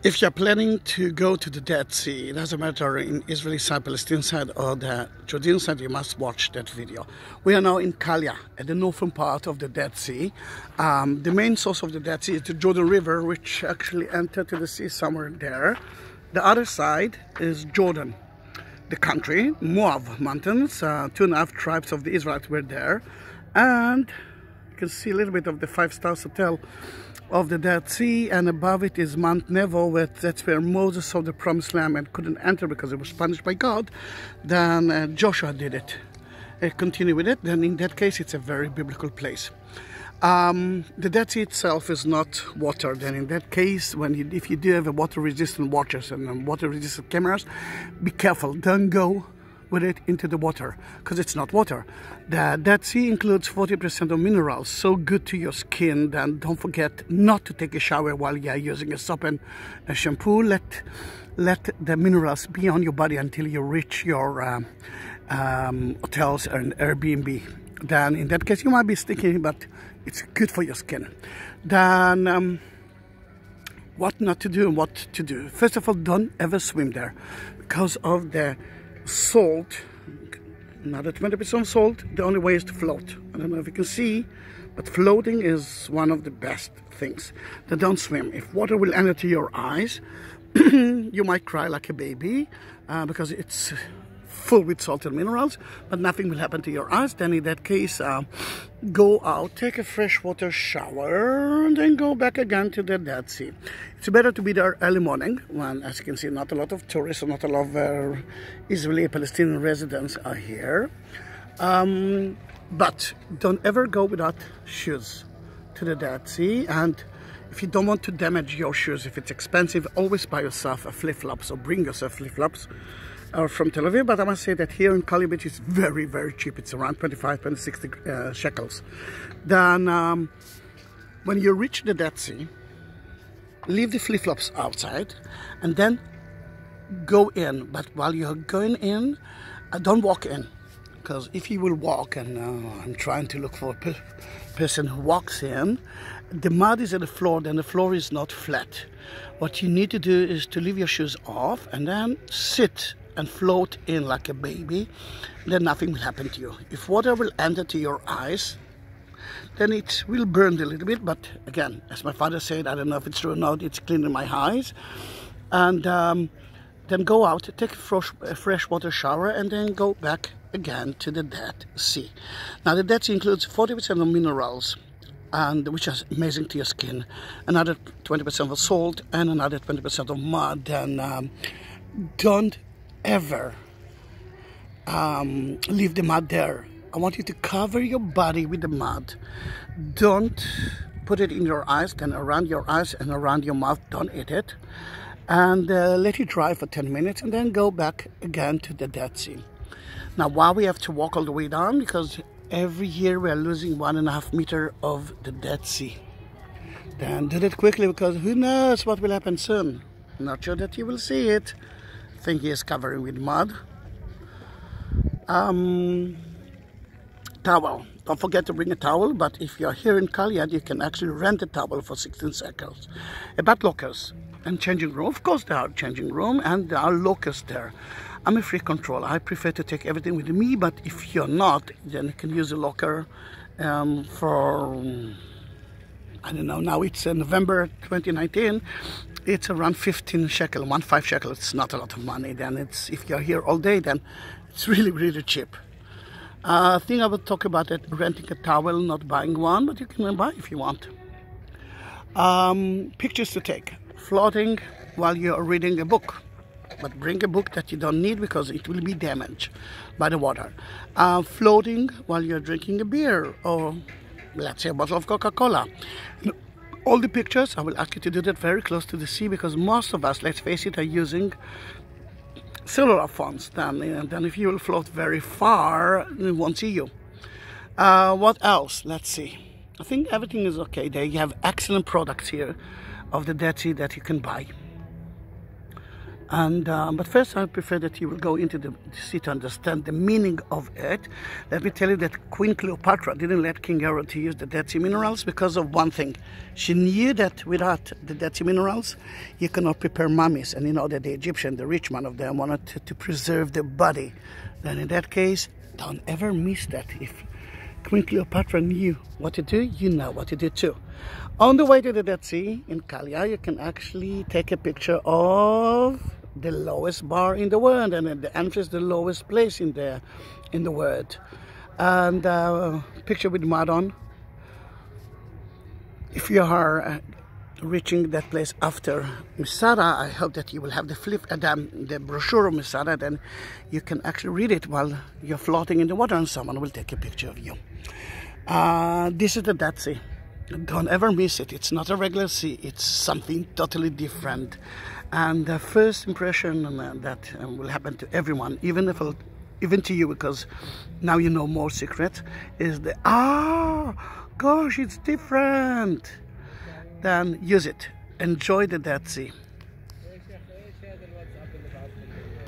If you're planning to go to the Dead Sea, it doesn't matter in Israeli side, Palestinian side, or the Judean side, you must watch that video. We are now in Kalia, at the northern part of the Dead Sea. The main source of the Dead Sea is the Jordan River, which actually entered to the sea somewhere there. The other side is Jordan, the country, Moab mountains. 2.5 tribes of the Israelites were there. And you can see a little bit of the 5-star hotel of the Dead Sea, and above it is Mount Nebo. That's where Moses saw the promised land and couldn't enter because it was punished by God. Then Joshua did it. Continue with it. Then in that case, it's a very biblical place. The Dead Sea itself is not water. Then in that case, if you do have a water-resistant watches and water-resistant cameras, be careful. Don't go with it into the water, because it's not water. The Dead Sea includes 40% of minerals, so good to your skin. Then don't forget not to take a shower while you're using a soap and a shampoo. Let the minerals be on your body until you reach your hotels and Airbnb. Then in that case you might be sticky, but it's good for your skin. Then what not to do and what to do. First of all, don't ever swim there because of the salt. Another 20% salt. The only way is to float. I don't know if you can see, but floating is one of the best things. Then don't swim. If water will enter to your eyes, you might cry like a baby because it's full with salt and minerals, but nothing will happen to your eyes. Then in that case, go out, take a freshwater shower, and then go back again to the Dead Sea. It's better to be there early morning when, as you can see, not a lot of tourists or not a lot of Israeli Palestinian residents are here. But don't ever go without shoes to the Dead Sea. And if you don't want to damage your shoes, if it's expensive, always buy yourself a flip-flops or bring yourself flip-flops. From Tel Aviv, but I must say that here in Kalia Beach it's very, very cheap. It's around 25, 26 shekels. Then when you reach the Dead Sea, leave the flip-flops outside and then go in. But while you're going in, don't walk in, because if you will walk, and I'm trying to look for a person who walks in, the mud is at the floor, then the floor is not flat. What you need to do is to leave your shoes off and then sit and float in like a baby. Then nothing will happen to you. If water will enter to your eyes, then it will burn a little bit, but again, as my father said, I don't know if it's true or not, it's cleaning my eyes. And then go out, take a freshwater shower, and then go back again to the Dead Sea. Now the Dead Sea includes 40% of minerals, and which is amazing to your skin, another 20% of salt, and another 20% of mud. And don't ever leave the mud there. I want you to cover your body with the mud. Don't put it in your eyes, then around your eyes and around your mouth. Don't eat it. And let it dry for 10 minutes and then go back again to the Dead Sea. Now, why we have to walk all the way down? Because every year we are losing 1.5 meters of the Dead Sea. Then do that quickly, because who knows what will happen soon. Not sure that you will see it. I think he is covering with mud. Towel. Don't forget to bring a towel, but if you're here in Kalia, you can actually rent a towel for 16 shekels. About lockers and changing room. Of course, there are changing room and there are lockers there. I'm a free control. I prefer to take everything with me, but if you're not, then you can use a locker for, I don't know, now it's November 2019. It's around 15 shekel, 15 shekel. It's not a lot of money. Then it's, if you're here all day, then it's really, really cheap. I think I will talk about it, renting a towel, not buying one, but you can buy if you want. Pictures to take. Floating while you're reading a book. But bring a book that you don't need because it will be damaged by the water. Floating while you're drinking a beer, or let's say a bottle of Coca-Cola. All the pictures, I will ask you to do that very close to the sea, because most of us, let's face it, are using cellular phones. Then if you will float very far, we won't see you. What else? Let's see. I think everything is okay there. You have excellent products here of the Dead Sea that you can buy. And but first I prefer that you will go into the sea to understand the meaning of it. Let me tell you that Queen Cleopatra didn't let King Herod to use the Dead Sea minerals because of one thing. She knew that without the Dead Sea minerals you cannot prepare mummies, and you know that the Egyptian, the rich man of them, wanted to preserve the body. Then in that case, don't ever miss that. If Queen Cleopatra knew what to do, you know what to do too. On the way to the Dead Sea in Calia, you can actually take a picture of the lowest bar in the world, and the entrance the lowest place in the world, and picture with mud on. If you are reaching that place after Masada, I hope that you will have the brochure of Masada, then you can actually read it while you're floating in the water, and someone will take a picture of you. This is the Dead Sea. Don't ever miss it. It's not a regular sea, it's something totally different. And the first impression that will happen to everyone, even to you, because now you know more secret, is the gosh, it's different. Then use it. Enjoy the Dead Sea.